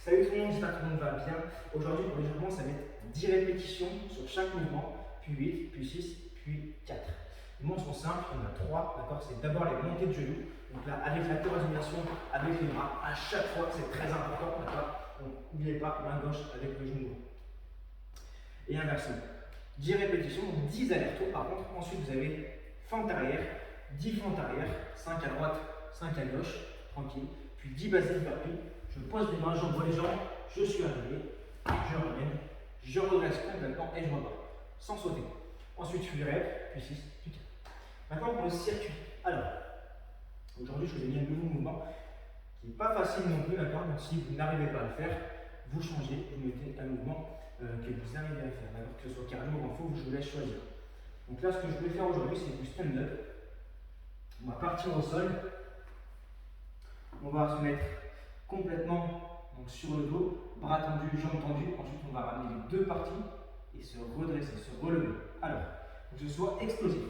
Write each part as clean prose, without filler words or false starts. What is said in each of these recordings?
Salut tout le monde, j'espère que tout le monde va bien. Aujourd'hui, pour les mouvements, ça va être 10 répétitions sur chaque mouvement, puis 8, puis 6, puis 4. Les mouvements sont simples, il y en a 3, d'accord. C'est d'abord les montées de genoux. Donc là, avec la coordination, avec les bras, à chaque fois, c'est très important, d'accord. Donc n'oubliez pas, main gauche avec le genou. Et inversement. 10 répétitions, donc 10 allers-retours par contre. Ensuite, vous avez fente arrière, 10 fentes arrière, 5 à droite, 5 à gauche, tranquille. Puis 10 basiques burpees. Je pose les mains, j'envoie les jambes, je suis arrivé, je ramène, je redresse complètement et je repars, sans sauter. Ensuite, je fais 8 reps, puis 6, puis 4. Maintenant, pour le circuit. Alors, aujourd'hui, je vous ai mis un nouveau mouvement qui n'est pas facile non plus, d'accord. Donc, si vous n'arrivez pas à le faire, vous changez, vous mettez un mouvement que vous arrivez à faire, d'accord. Que ce soit cardio ou en faux, je vous laisse choisir. Donc là, ce que je vais faire aujourd'hui, c'est du stand-up. On va partir au sol. On va se mettre complètement donc, sur le dos, bras tendus, jambes tendues. Ensuite, on va ramener les deux parties et se redresser, se relever. Alors, que ce soit explosif.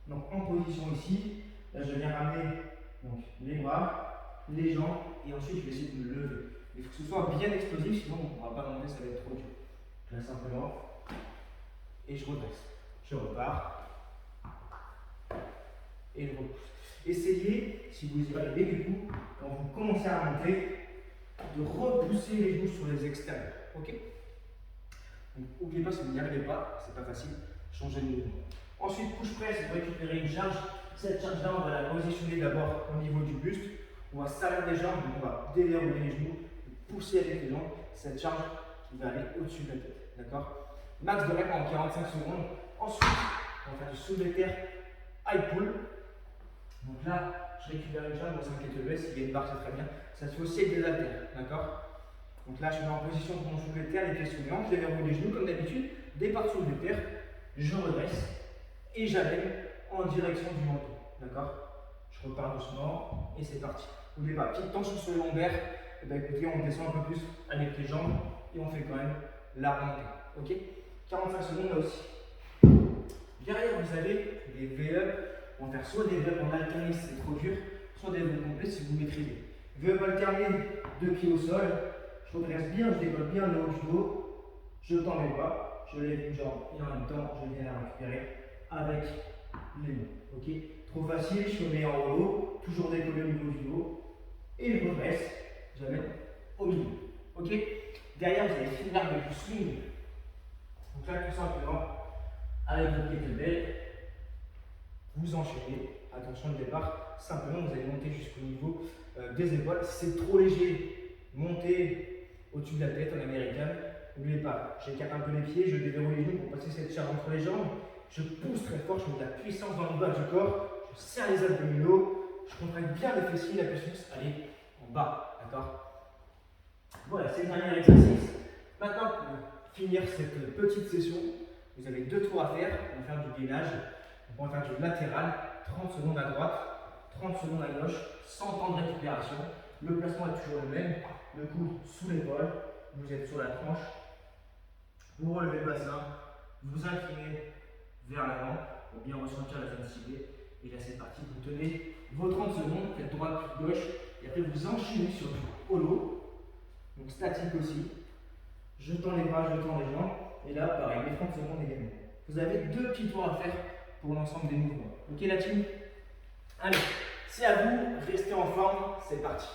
Donc, en position ici, là, je viens ramener donc, les bras, les jambes et ensuite, je vais essayer de me lever. Il faut que ce soit bien explosif, sinon on ne pourra pas monter, ça va être trop dur. Là, simplement, et je redresse. Je repars et je repousse. Essayez, si vous y arrivez, du coup, quand vous commencez à monter, de repousser les genoux sur les extérieurs. Ok? Donc, n'oubliez pas, si vous n'y arrivez pas, c'est pas facile, changez de mouvement. Ensuite, push press, vous récupérez une charge. Cette charge-là, on va la positionner d'abord au niveau du buste. On va serrer les jambes, donc on va déverrouiller les genoux, pousser avec les jambes. Cette charge qui va aller au-dessus de la tête. D'accord? Max de rep en 45 secondes. Ensuite, on va faire du soulevé de terre, high pull. Donc là, je récupère une jambe, ne vous inquiétez pas, s'il y a une barre, c'est très bien. Ça se fait aussi avec des haltères, d'accord? Donc là, je me mets en position pour mon soulevé de terre, les pieds sous les hanches, je déverrouille les genoux comme d'habitude, départ soulevé de terre, je redresse et j'amène en direction du menton, d'accord? Je repars doucement et c'est parti. N'oubliez pas, petite tension sur les lombaires, et bien écoutez, on descend un peu plus avec les jambes et on fait quand même la remontée, ok? 45 secondes là aussi. Derrière, vous avez des V-up. On va faire soit des V-up en alterné si c'est trop dur, soit des V-up complets si vous maîtrisez. V-up alterné, deux pieds au sol, je redresse bien, je décolle bien le haut du dos, je tends les bras, je lève une jambe et en même temps je viens la récupérer avec les mains. Ok? Trop facile, je me mets en haut, toujours décoller au niveau du dos et je redresse, j'amène au milieu. Ok? Derrière, vous allez finir avec du swing. Donc là, tout simplement, avec votre kettlebell, vous enchaînez, attention le départ, simplement vous allez monter jusqu'au niveau des épaules. Si c'est trop léger, montez au-dessus de la tête en américaine. N'oubliez pas, j'écarte un peu les pieds, je déverrouille les genoux pour passer cette charge entre les jambes. Je pousse très fort, je mets de la puissance dans le bas du corps, je serre les abdominaux, je contracte bien les fessiers, la puissance, allez, en bas, d'accord? Voilà, c'est le dernier exercice. Maintenant, pour finir cette petite session, vous avez 2 tours à faire, on va faire du gainage. On va faire du latéral, 30 secondes à droite, 30 secondes à gauche, sans temps de récupération. Le placement est toujours le même, le coude sous l'épaule, vous êtes sur la tranche, vous relevez le bassin, vous inclinez vers l'avant pour bien ressentir la densité. Et là c'est parti, vous tenez vos 30 secondes, faites droite puis gauche, et après vous enchaînez sur du holo, donc statique aussi. Je tends les bras, je tends les jambes, et là pareil, les 30 secondes également. Vous avez 2 petits tours à faire pour l'ensemble des mouvements. Ok la team? Allez, c'est à vous, restez en forme, c'est parti.